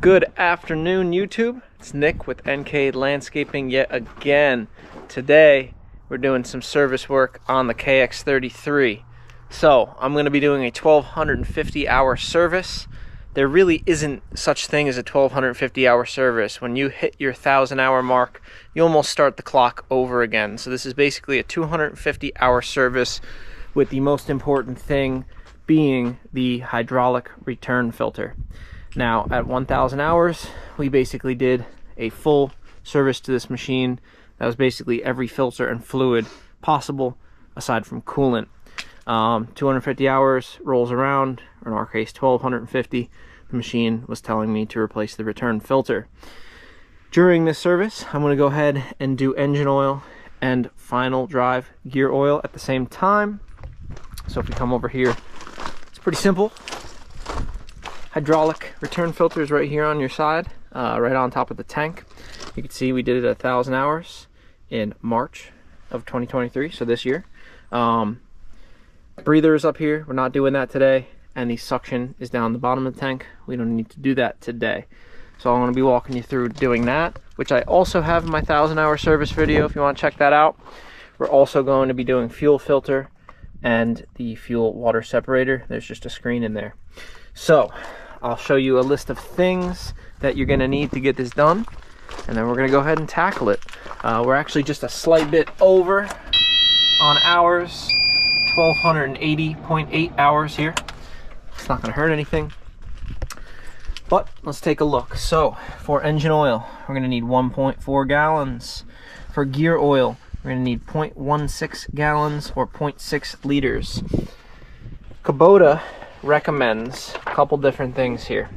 Good afternoon, YouTube. It's Nick with NK Landscaping yet again. Today, we're doing some service work on the KX33. So, I'm going to be doing a 1,250 hour service. There really isn't such thing as a 1,250 hour service. When you hit your 1,000 hour mark, you almost start the clock over again. So this is basically a 250 hour service, with the most important thing being the hydraulic return filter. Now at 1,000 hours, we basically did a full service to this machine. That was basically every filter and fluid possible aside from coolant. 250 hours rolls around, or in our case 1,250. The machine was telling me to replace the return filter. During this service, I'm going to go ahead and do engine oil and final drive gear oil at the same time. So if we come over here, it's pretty simple. Hydraulic return filter is right here on your side, right on top of the tank. You can see we did it at 1,000 hours in March of 2023, so this year. Breather is up here, we're not doing that today, and the suction is down the bottom of the tank. We don't need to do that today. So I'm going to be walking you through doing that, which I also have in my 1,000 hour service video if you want to check that out. We're also going to be doing fuel filter and the fuel water separator. There's just a screen in there. So I'll show you a list of things that you're going to need to get this done, and then we're going to go ahead and tackle it. We're actually just a slight bit over on hours, 1,280.8 hours here. It's not going to hurt anything, but let's take a look. So for engine oil, we're going to need 1.4 gallons. For gear oil, we're going to need 0.16 gallons or 0.6 liters. Kubota recommends a couple different things here.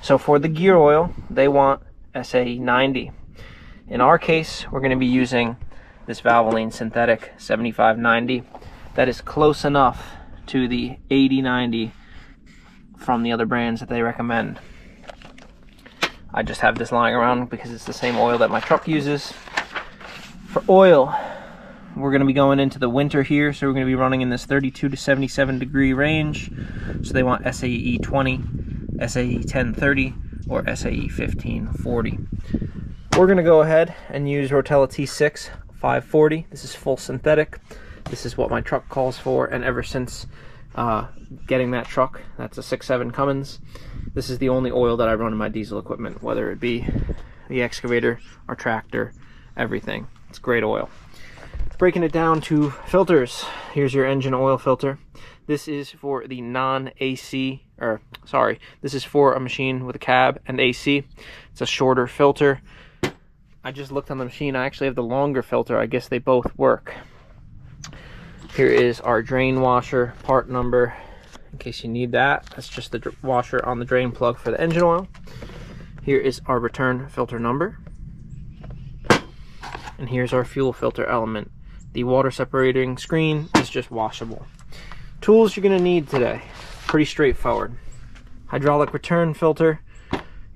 So for the gear oil, they want SAE 90. In our case, we're going to be using this Valvoline synthetic 7590. That is close enough to the 8090 from the other brands that they recommend. I just have this lying around because it's the same oil that my truck uses. For oil, we're going to be going into the winter here, so we're going to be running in this 32 to 77 degree range. So they want SAE 20, SAE 1030, or SAE 1540. We're going to go ahead and use Rotella T6 540. This is full synthetic. This is what my truck calls for, and ever since getting that truck, that's a 6.7 Cummins, this is the only oil that I run in my diesel equipment, whether it be the excavator, our tractor, everything. It's great oil. Breaking it down to filters, here's your engine oil filter. This is for the non-AC, this is for a machine with a cab and AC. It's a shorter filter. I just looked on the machine, I actually have the longer filter. I guess they both work. Here is our drain washer part number, in case you need that. That's just the washer on the drain plug for the engine oil. Here is our return filter number. And here's our fuel filter element. The water separating screen is just washable. Tools you're going to need today, pretty straightforward. Hydraulic return filter,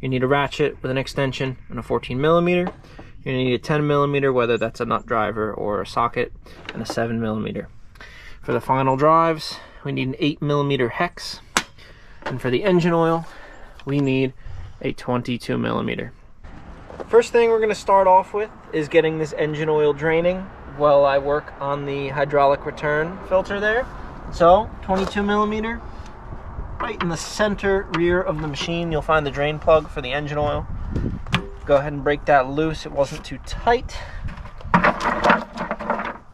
you need a ratchet with an extension and a 14 millimeter. You're going to need a 10 millimeter, whether that's a nut driver or a socket, and a 7 millimeter. For the final drives, we need an 8 millimeter hex. And for the engine oil, we need a 22 millimeter. First thing we're going to start off with is getting this engine oil draining while I work on the hydraulic return filter there. So 22 millimeter, right in the center rear of the machine, you'll find the drain plug for the engine oil. Go ahead and break that loose. It wasn't too tight.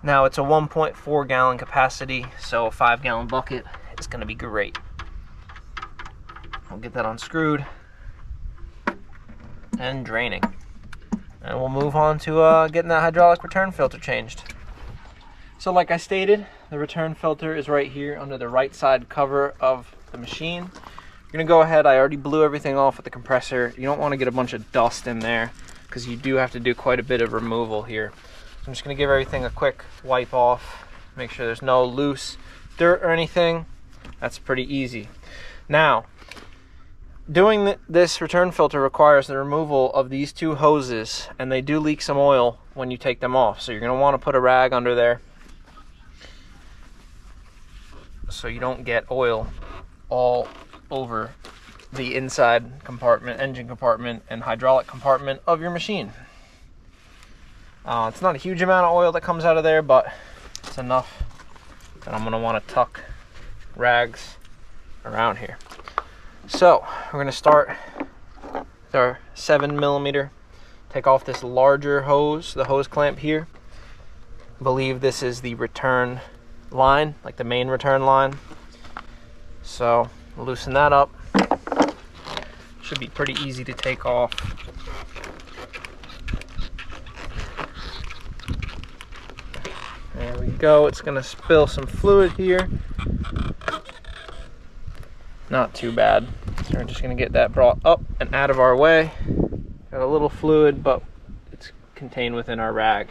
Now it's a 1.4 gallon capacity, so a 5 gallon bucket is going to be great. I'll get that unscrewed and draining. And we'll move on to getting that hydraulic return filter changed. So like I stated, the return filter is right here under the right side cover of the machine. You're gonna go ahead, I already blew everything off with the compressor. You don't want to get a bunch of dust in there because you do have to do quite a bit of removal here. So I'm just gonna give everything a quick wipe off, make sure there's no loose dirt or anything. That's pretty easy. Now, doing this return filter requires the removal of these two hoses, and they do leak some oil when you take them off. So you're going to want to put a rag under there so you don't get oil all over the inside compartment, engine compartment, and hydraulic compartment of your machine. It's not a huge amount of oil that comes out of there, but it's enough that I'm going to want to tuck rags around here. So we're going to start with our 7mm. Take off this larger hose, the hose clamp here. I believe this is the return line, like the main return line. So loosen that up. Should be pretty easy to take off. There we go. It's going to spill some fluid here. Not too bad. So we're just going to get that brought up and out of our way. Got a little fluid, but it's contained within our rag.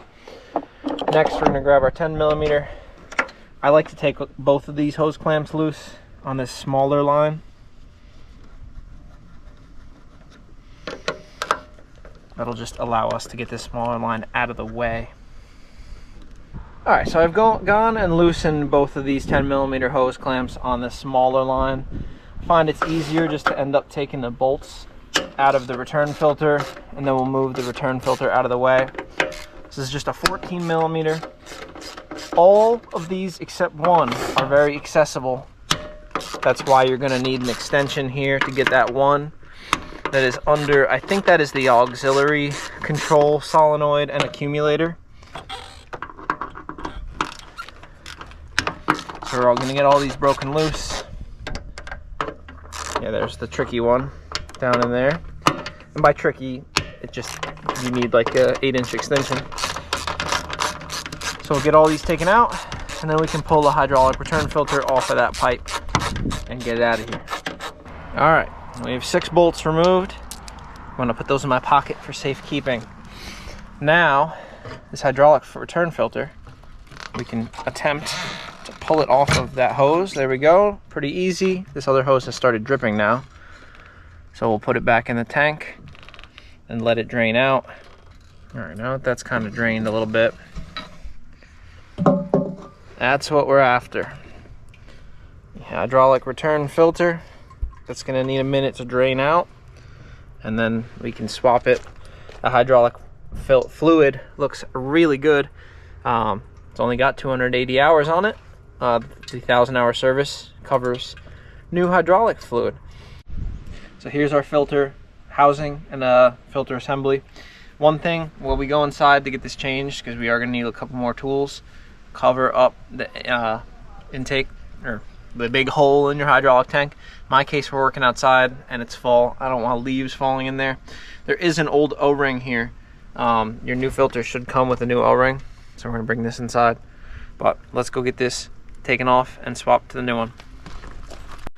Next, we're going to grab our 10mm. I like to take both of these hose clamps loose on this smaller line. That'll just allow us to get this smaller line out of the way. Alright, so I've gone and loosened both of these 10mm hose clamps on the smaller line. I find it's easier just to end up taking the bolts out of the return filter, and then we'll move the return filter out of the way. This is just a 14mm. All of these except one are very accessible. That's why you're going to need an extension here to get that one that is under, I think that is the auxiliary control solenoid and accumulator. So we're all going to get all these broken loose. Yeah, there's the tricky one down in there. And by tricky, it just, you need like a 8-inch extension. So we'll get all these taken out, and then we can pull the hydraulic return filter off of that pipe and get it out of here. All right, we have 6 bolts removed. I'm gonna put those in my pocket for safekeeping. Now, this hydraulic return filter, we can attempt to pull it off of that hose. There we go, pretty easy. This other hose has started dripping now. So we'll put it back in the tank and let it drain out. All right, now that's kind of drained a little bit. That's what we're after. The hydraulic return filter, that's gonna need a minute to drain out, and then we can swap it. The hydraulic fluid looks really good. It's only got 280 hours on it. The 1,000-hour service covers new hydraulic fluid. So here's our filter housing and filter assembly. One thing, while we go inside to get this changed, because we are going to need a couple more tools, cover up the intake, or the big hole in your hydraulic tank. In my case, we're working outside and it's fall. I don't want leaves falling in there. There is an old O-ring here. Your new filter should come with a new O-ring. So we're going to bring this inside. But let's go get this taken off and swap to the new one.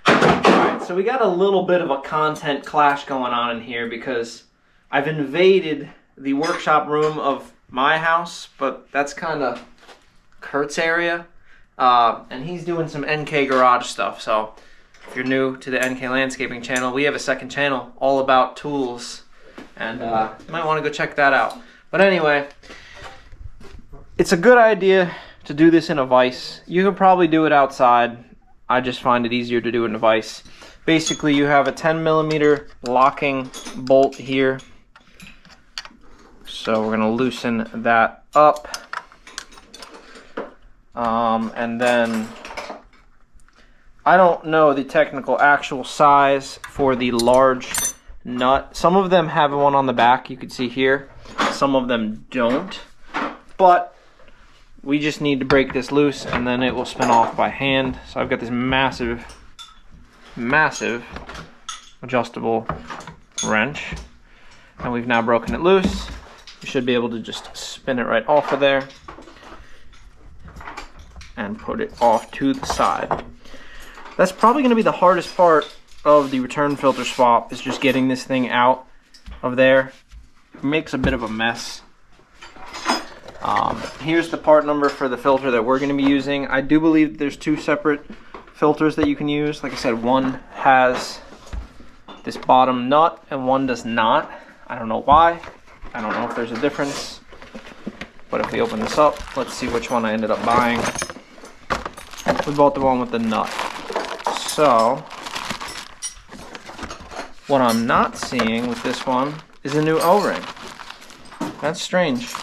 Alright, so we got a little bit of a content clash going on in here because I've invaded the workshop room of my house, but that's kind of Kurt's area. And he's doing some NK garage stuff. So if you're new to the NK Landscaping channel, we have a second channel all about tools. And you might want to go check that out. But anyway, it's a good idea to do this in a vise. You can probably do it outside. I just find it easier to do in a vise. Basically, you have a 10mm locking bolt here. So we're going to loosen that up. And then, I don't know the technical actual size for the large nut. Some of them have one on the back, you can see here. Some of them don't. But we just need to break this loose and then it will spin off by hand. So I've got this massive adjustable wrench, and we've now broken it loose. You should be able to just spin it right off of there and put it off to the side. That's probably going to be the hardest part of the return filter swap, is just getting this thing out of there. It makes a bit of a mess. Here's the part number for the filter that we're going to be using. I do believe there's 2 separate filters that you can use. Like I said, one has this bottom nut and one does not. I don't know why. I don't know if there's a difference. But if we open this up, let's see which one I ended up buying. We bought the one with the nut. So What I'm not seeing with this one is a new O-ring. That's strange.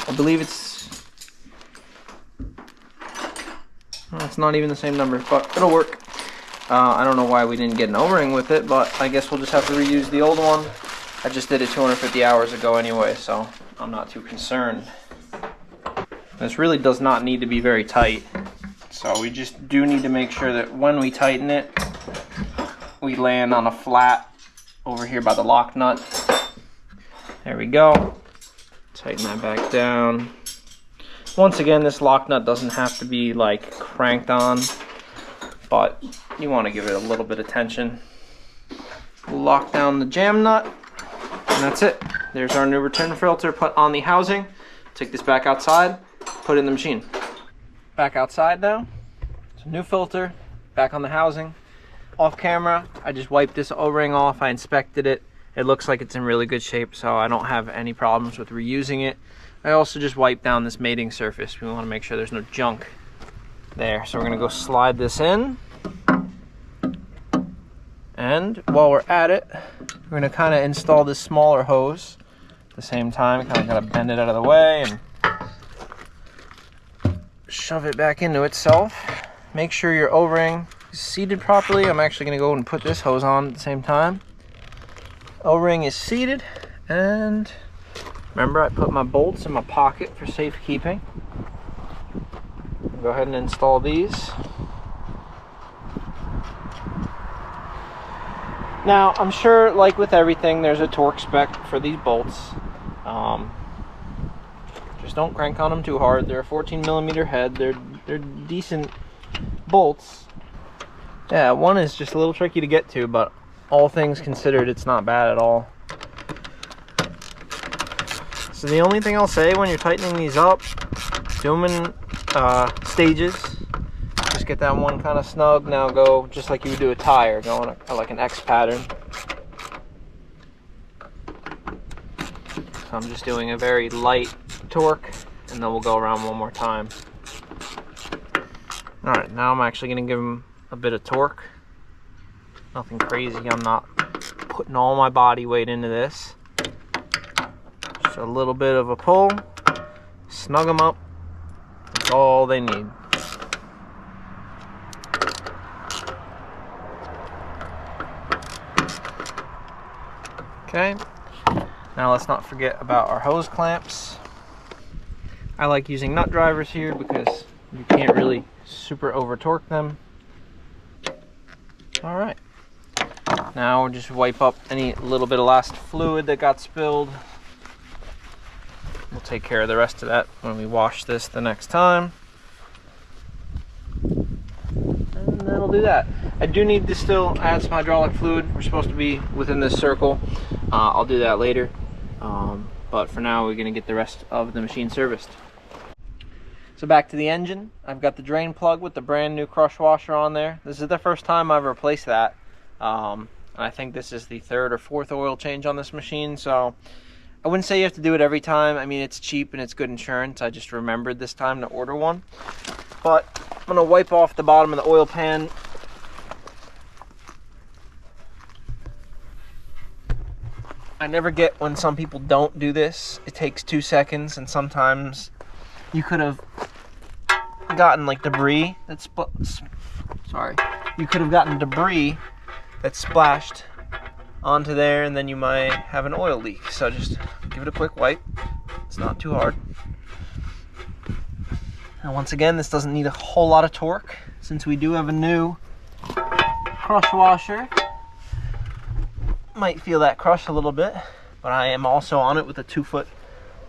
I believe it's not even the same number, but it'll work. I don't know why we didn't get an O-ring with it, but I guess we'll just have to reuse the old one. I just did it 250 hours ago anyway, so I'm not too concerned. This really does not need to be very tight, so we just do need to make sure that when we tighten it, we land on a flat over here by the lock nut. There we go. Tighten that back down. Once again, this lock nut doesn't have to be like cranked on, but you want to give it a little bit of tension. Lock down the jam nut, and that's it. There's our new return filter put on the housing. Take this back outside, put it in the machine. Back outside now. It's a new filter, back on the housing. Off camera, I just wiped this O-ring off. I inspected it. It looks like it's in really good shape, so I don't have any problems with reusing it. I also just wiped down this mating surface. We want to make sure there's no junk there. So we're going to go slide this in. And while we're at it, we're going to kind of install this smaller hose at the same time. Kind of got to bend it out of the way and shove it back into itself. Make sure your O-ring is seated properly. I'm actually going to go and put this hose on at the same time. O-ring is seated, and remember I put my bolts in my pocket for safekeeping. Go ahead and install these. Now, I'm sure, like with everything, there's a torque spec for these bolts. Just don't crank on them too hard. They're a 14mm head. They're decent bolts. Yeah, one is just a little tricky to get to, but all things considered, it's not bad at all. So the only thing I'll say when you're tightening these up, do them in stages. Just get that one kind of snug. Now go just like you would do a tire, go on like an X pattern. So I'm just doing a very light torque, and then we'll go around one more time. All right, now I'm actually going to give them a bit of torque. Nothing crazy. I'm not putting all my body weight into this. Just a little bit of a pull. Snug them up. That's all they need. Okay, now let's not forget about our hose clamps. I like using nut drivers here because you can't really super over torque them. All right, now we'll just wipe up any little bit of last fluid that got spilled. We'll take care of the rest of that when we wash this the next time. And that'll do that. I do need to still add some hydraulic fluid. We're supposed to be within this circle. I'll do that later. But for now, we're gonna get the rest of the machine serviced. So back to the engine. I've got the drain plug with the brand new crush washer on there. This is the first time I've replaced that. And I think this is the third or fourth oil change on this machine. So I wouldn't say you have to do it every time. I mean, it's cheap and it's good insurance. I just remembered this time to order one. But I'm gonna wipe off the bottom of the oil pan. I never get when some people don't do this. It takes 2 seconds, and sometimes you could have gotten like debris that's you could have gotten debris that splashed onto there, and then you might have an oil leak. So just give it a quick wipe. It's not too hard. And once again, this doesn't need a whole lot of torque since we do have a new crush washer. Might feel that crush a little bit, but I am also on it with a 2-foot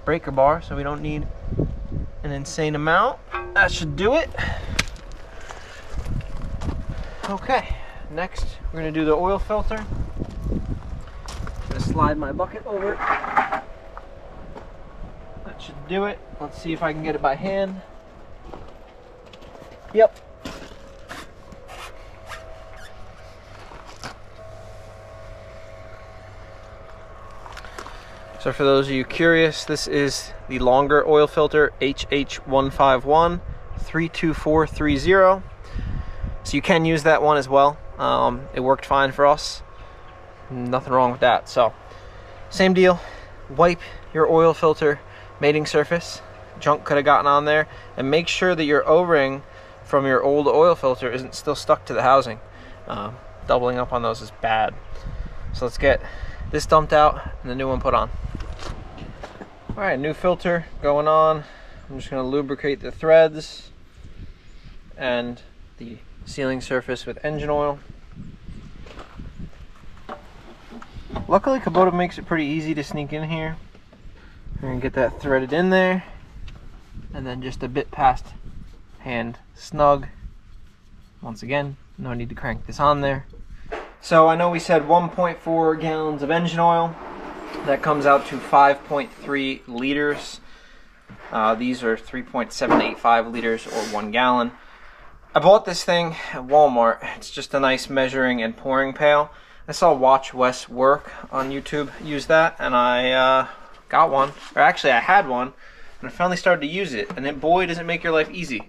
breaker bar, so we don't need an insane amount. That should do it. Okay, next we're gonna do the oil filter. I'm gonna slide my bucket over. That should do it. Let's see if I can get it by hand. Yep. So for those of you curious, this is the longer oil filter, HH151-32430. So you can use that one as well. It worked fine for us. nothing wrong with that. So same deal, wipe your oil filter mating surface. Junk could have gotten on there, and make sure that your O-ring from your old oil filter isn't still stuck to the housing. Doubling up on those is bad. So let's get this dumped out and the new one put on. All right, new filter going on. I'm just going to lubricate the threads and the sealing surface with engine oil. Luckily, Kubota makes it pretty easy to sneak in here. We're going to get that threaded in there, and then just a bit past hand snug. Once again, no need to crank this on there. So I know we said 1.4 gallons of engine oil. That comes out to 5.3 liters. These are 3.785 liters or 1 gallon. I bought this thing at Walmart. It's just a nice measuring and pouring pail. I saw Watch Wes work on YouTube use that, and I got one. Or actually I had one, and I finally started to use it, and then boy does it make your life easy.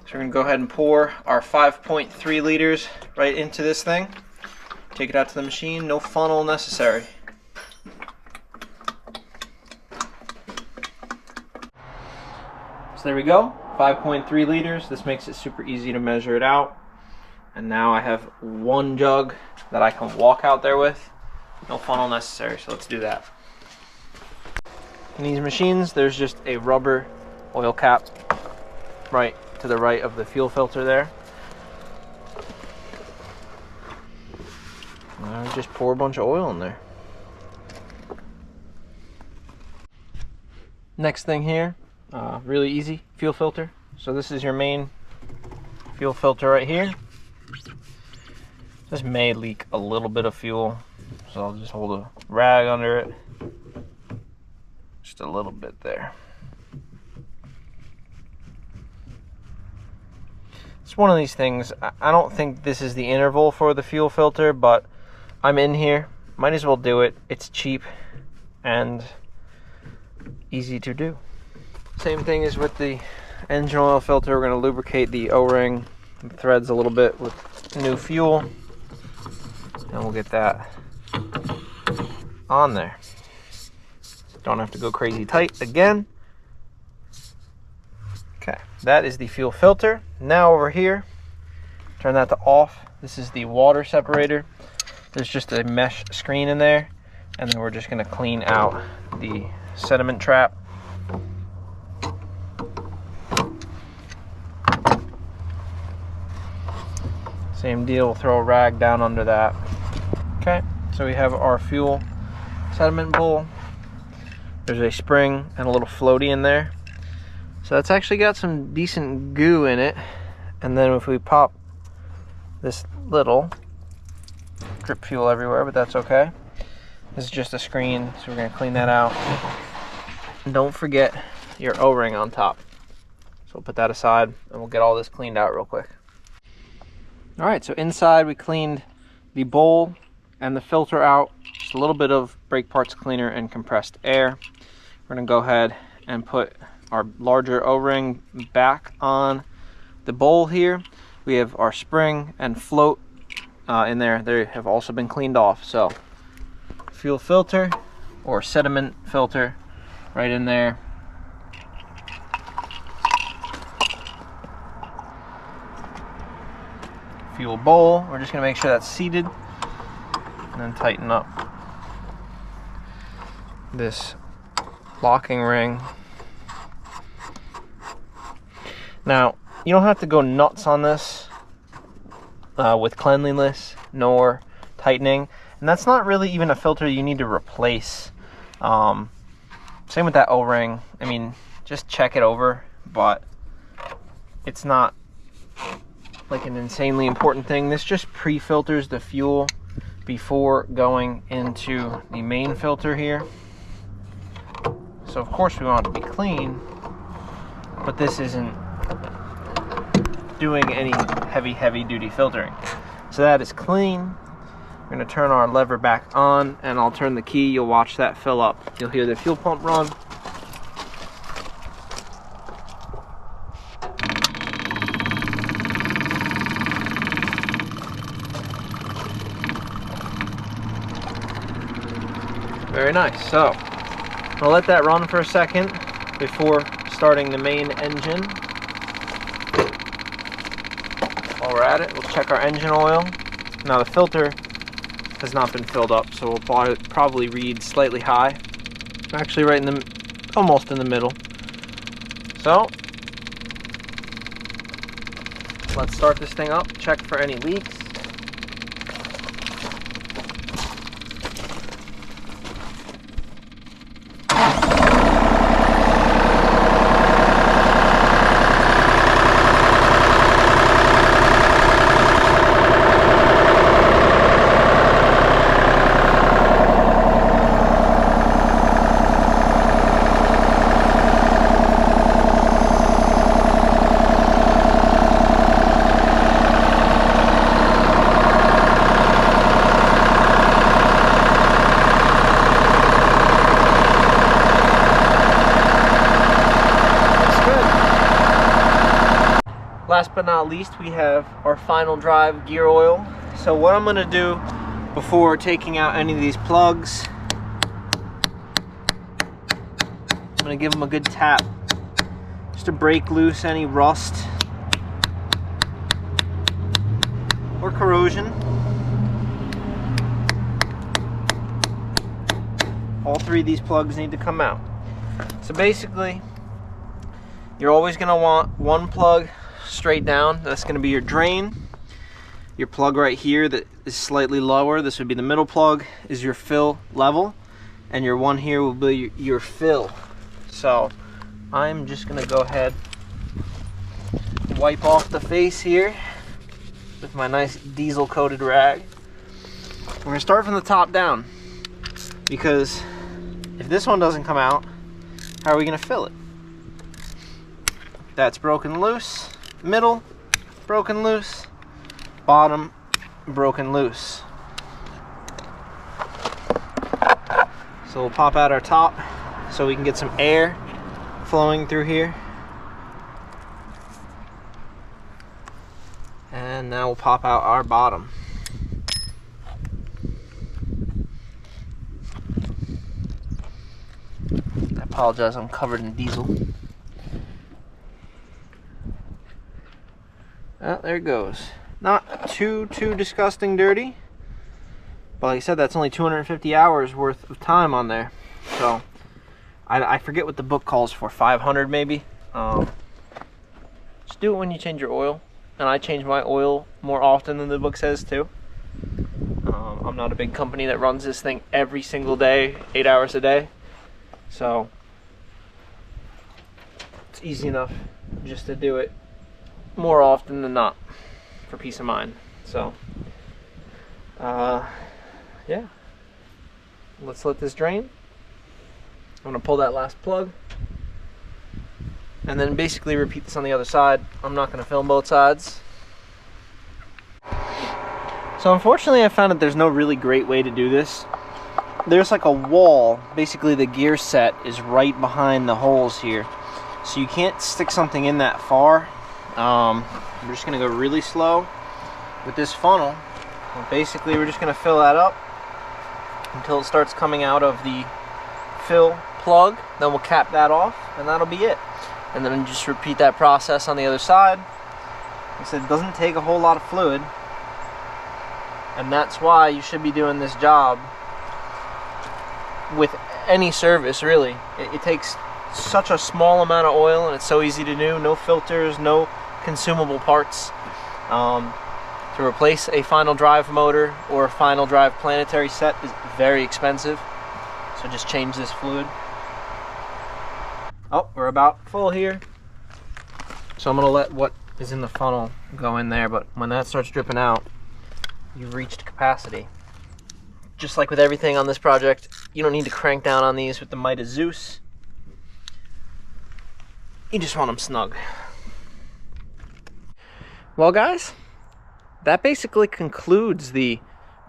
So we're going to go ahead and pour our 5.3 liters right into this thing. Take it out to the machine, no funnel necessary. So there we go, 5.3 liters. This makes it super easy to measure it out. And now I have one jug that I can walk out there with. No funnel necessary, so let's do that. In these machines, there's just a rubber oil cap right to the right of the fuel filter there. And just pour a bunch of oil in there. Next thing here, really easy, fuel filter. So this is your main fuel filter right here. This may leak a little bit of fuel, so I'll just hold a rag under it. Just a little bit there. It's one of these things, I don't think this is the interval for the fuel filter, but I'm in here, might as well do it. It's cheap and easy to do. Same thing as with the engine oil filter. We're going to lubricate the O-ring and threads a little bit with new fuel, and we'll get that on there. Don't have to go crazy tight again. Okay, that is the fuel filter. Now over here, turn that to off. This is the water separator. There's just a mesh screen in there, and then we're just going to clean out the sediment trap. Same deal, we'll throw a rag down under that. Okay, so we have our fuel sediment bowl. There's a spring and a little floaty in there. So that's actually got some decent goo in it. And then if we pop this little, drip fuel everywhere, but that's okay. This is just a screen, so we're gonna clean that out. And don't forget your O-ring on top. So we'll put that aside and we'll get all this cleaned out real quick. All right, so inside we cleaned the bowl and the filter out. Just a little bit of brake parts cleaner and compressed air. We're gonna go ahead and put our larger O-ring back on the bowl here. We have our spring and float in there. They have also been cleaned off. So fuel filter or sediment filter right in there. Fuel bowl, we're just gonna make sure that's seated, and then tighten up this locking ring. Now, you don't have to go nuts on this with cleanliness nor tightening, and that's not really even a filter you need to replace. Same with that O-ring. I mean, just check it over, but it's not like an insanely important thing. This just pre-filters the fuel before going into the main filter here. So of course we want it to be clean, but this isn't doing any heavy duty filtering. So that is clean. We're gonna turn our lever back on, and I'll turn the key. You'll watch that fill up. You'll hear the fuel pump run. Very nice. So I'll let that run for a second before starting the main engine. While we're at it, we'll check our engine oil. Now the filter has not been filled up, so we'll probably read slightly high. Actually right in the, almost in the middle. So let's start this thing up, check for any leaks. Last but not least, we have our final drive gear oil. So what I'm going to do before taking out any of these plugs, I'm going to give them a good tap just to break loose any rust or corrosion. All three of these plugs need to come out. So basically, you're always going to want one plug straight down. That's going to be your drain. Your plug right here that is slightly lower, this would be the middle plug, is your fill level, and your one here will be your fill. So I'm just going to go ahead and wipe off the face here with my nice diesel coated rag. We're going to start from the top down, because if this one doesn't come out, how are we going to fill it? That's broken loose. Middle, broken loose. Bottom, broken loose. So we'll pop out our top so we can get some air flowing through here. And now we'll pop out our bottom. I apologize, I'm covered in diesel. Oh, there it goes. Not too disgusting dirty, but like I said, that's only 250 hours worth of time on there. So I forget what the book calls for, 500 maybe. Just do it when you change your oil, and I change my oil more often than the book says too. I'm not a big company that runs this thing every single day, 8 hours a day, so it's easy enough just to do it more often than not for peace of mind. So yeah, let's let this drain. I'm gonna pull that last plug and then basically repeat this on the other side. I'm not gonna film both sides. So unfortunately I found that there's no really great way to do this. There's like a wall, basically the gear set is right behind the holes here, so you can't stick something in that far. We're just going to go really slow with this funnel. And basically, we're just going to fill that up until it starts coming out of the fill plug. Then we'll cap that off, and that'll be it. And then just repeat that process on the other side. Like I said, it doesn't take a whole lot of fluid, and that's why you should be doing this job with any service, really. It takes such a small amount of oil, and it's so easy to do. No filters, no consumable parts. To replace a final drive motor or a final drive planetary set is very expensive, so just change this fluid. Oh, we're about full here, so I'm gonna let what is in the funnel go in there, but when that starts dripping out, you've reached capacity. Just like with everything on this project, you don't need to crank down on these with the might of Zeus. You just want them snug. Well guys, that basically concludes the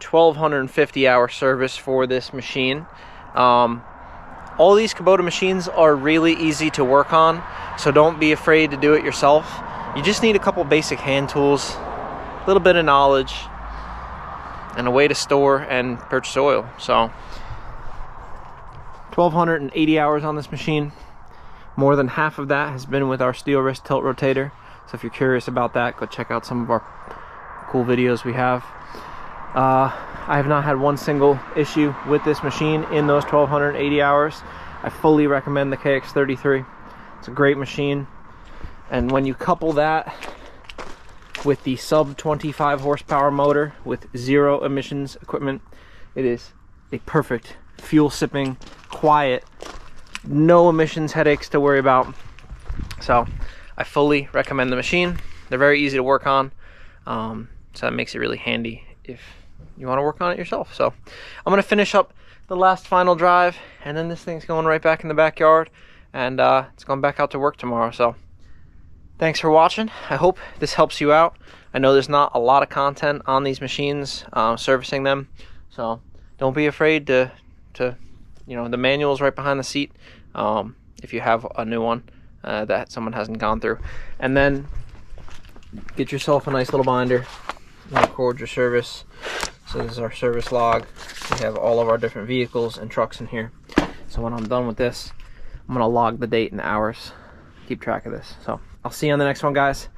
1,250 hour service for this machine. All these Kubota machines are really easy to work on, so don't be afraid to do it yourself. You just need a couple basic hand tools, a little bit of knowledge, and a way to store and purchase oil. So 1,280 hours on this machine. More than half of that has been with our steel wrist tilt rotator. So if you're curious about that, go check out some of our cool videos we have. I have not had one single issue with this machine in those 1,280 hours. I fully recommend the KX33. It's a great machine. And when you couple that with the sub 25 horsepower motor with zero emissions equipment, it is a perfect fuel sipping, quiet, no emissions headaches to worry about. So I fully recommend the machine. They're very easy to work on, so that makes it really handy if you want to work on it yourself. So I'm going to finish up the last final drive, and then this thing's going right back in the backyard, and it's going back out to work tomorrow. So thanks for watching. I hope this helps you out. I know there's not a lot of content on these machines, servicing them, so don't be afraid to you know, the manual's right behind the seat, if you have a new one that someone hasn't gone through. And then get yourself a nice little binder and record your service. So this is our service log. We have all of our different vehicles and trucks in here. So when I'm done with this, I'm gonna log the date and hours, keep track of this. So I'll see you on the next one, guys.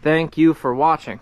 Thank you for watching.